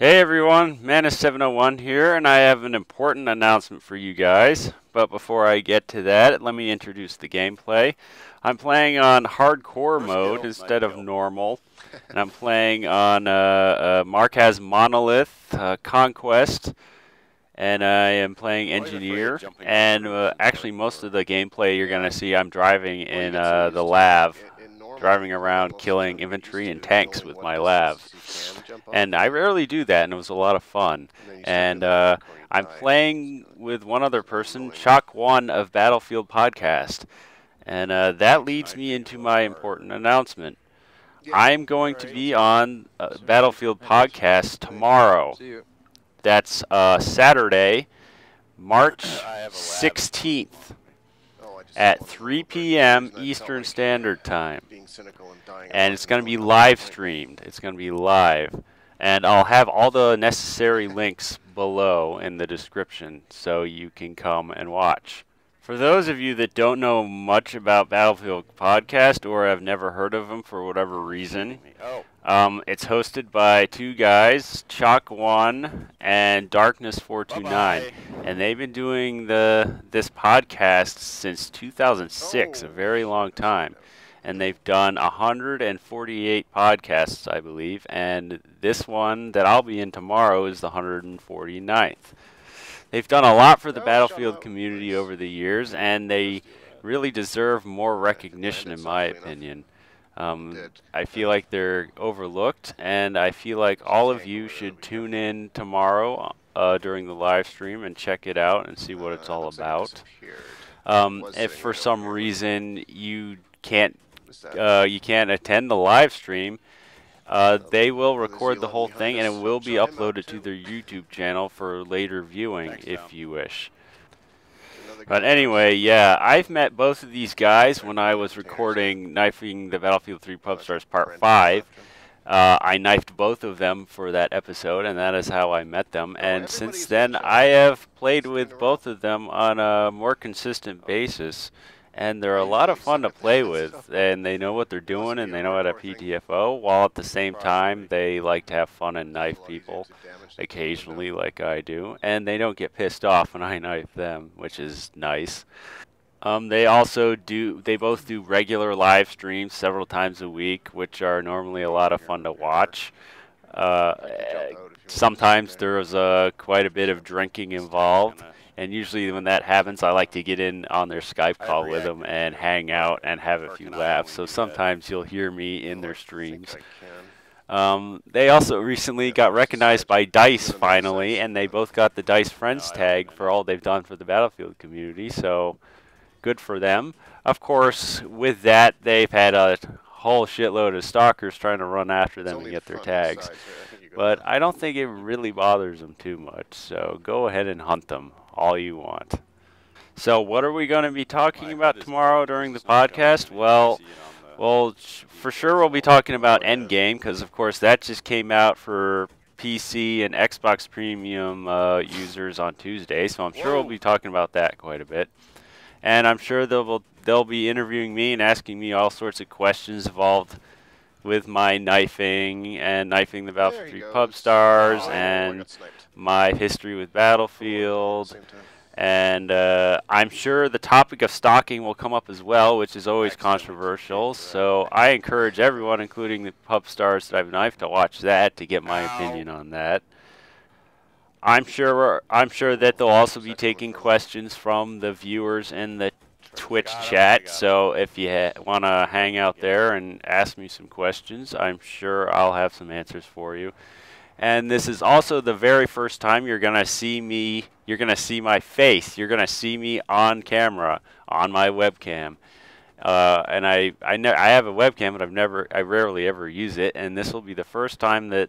Hey everyone, Manus701 here, and I have an important announcement for you guys. But before I get to that, let me introduce the gameplay. I'm playing on hardcore mode instead of normal, and I'm playing on Mark has Monolith, Conquest, and I am playing Engineer. And actually, most of the gameplay you're going to see, I'm driving in the lav, driving around killing infantry and tanks with my lav. And I rarely do that, and it was a lot of fun. And I'm playing with one other person, Chalk1 of Battlefield Podcast. And that leads me into my important announcement. I'm going to be on Battlefield Podcast tomorrow. That's Saturday, March 16th at 3 p.m. Eastern Standard Time. And it's going to be live streamed. It's going to be live. And I'll have all the necessary links below in the description so you can come and watch. For those of you that don't know much about Battlefield Podcast or have never heard of them for whatever reason, it's hosted by two guys, Chalk1 and Darkness429, and they've been doing this podcast since 2006, a very long time. And they've done 148 podcasts, I believe, and this one that I'll be in tomorrow is the 149th. They've done a lot for the Battlefield community over the years, and they really deserve more recognition, in my opinion. I feel like they're overlooked, and I feel like all of you should tune in tomorrow during the live stream and check it out and see what it's all about. If for some reason you can't attend the live stream, they will record the whole thing and it will be uploaded to their YouTube channel for later viewing if you wish. But anyway, yeah, I've met both of these guys when I was recording Knifing the Battlefield 3 Pub Stars Part 5. I knifed both of them for that episode, and that is how I met them. And since then, I have played with both of them on a more consistent basis. And they're a lot of fun to play with, and they know what they're doing, and they know how to PTFO, while at the same time they like to have fun and knife people occasionally like I do, and they don't get pissed off when I knife them, which is nice. They both do regular live streams several times a week, which are normally a lot of fun to watch. Sometimes there's quite a bit of drinking involved. And usually when that happens, I like to get in on their Skype call with them and hang out and have a few laughs. So sometimes you'll hear me in their streams. They also recently got recognized by DICE finally, and they both got the DICE Friends tag for all they've done for the Battlefield community. So good for them. Of course, with that, they've had a whole shitload of stalkers trying to run after them and get their tags. But I don't think it really bothers them too much. So go ahead and hunt them all you want. So what are we going to be talking about tomorrow during the podcast? Well, for sure we'll be talking about Endgame, because of course that just came out for PC and Xbox Premium users on Tuesday, so I'm sure we'll be talking about that quite a bit. And I'm sure they'll be interviewing me and asking me all sorts of questions involved with my knifing and knifing the Battlefield 3 Pub Stars and my history with Battlefield. And I'm sure the topic of stalking will come up as well, which is always controversial. So I encourage everyone, including the Pub Stars that I've knifed, to watch that to get my opinion on that. I'm sure that they'll also be taking questions from the viewers in the Twitch chat, so if you want to hang out there and ask me some questions, I'm sure I'll have some answers for you. And this is also the very first time you're going to see me, you're going to see my face, you're going to see me on camera, on my webcam. And I have a webcam, but I rarely ever use it, and this will be the first time that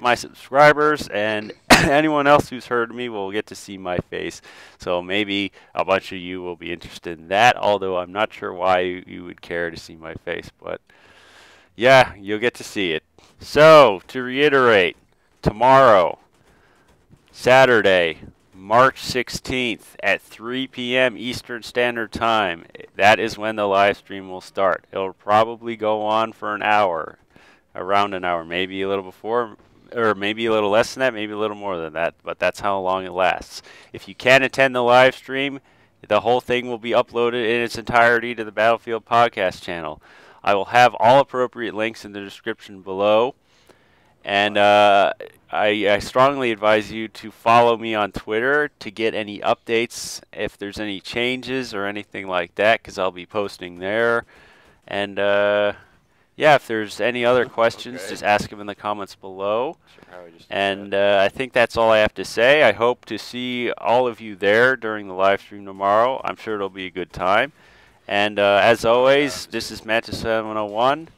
my subscribers and anyone else who's heard me will get to see my face. So maybe a bunch of you will be interested in that, although I'm not sure why you would care to see my face. But yeah, you'll get to see it. So, to reiterate, tomorrow, Saturday, March 16th at 3 p.m. Eastern Standard Time, that is when the live stream will start. It'll probably go on for an hour, around an hour, maybe a little before, or maybe a little less than that, maybe a little more than that, but that's how long it lasts. If you can attend the live stream, the whole thing will be uploaded in its entirety to the Battlefield podcast channel. I will have all appropriate links in the description below. And I strongly advise you to follow me on Twitter to get any updates if there's any changes or anything like that, because I'll be posting there. And yeah, if there's any other questions, just ask them in the comments below. And I think that's all I have to say. I hope to see all of you there during the live stream tomorrow. I'm sure it'll be a good time. And as always, this is Mantis 701.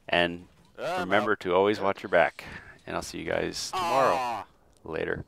And remember to always watch your back. And I'll see you guys tomorrow. Later.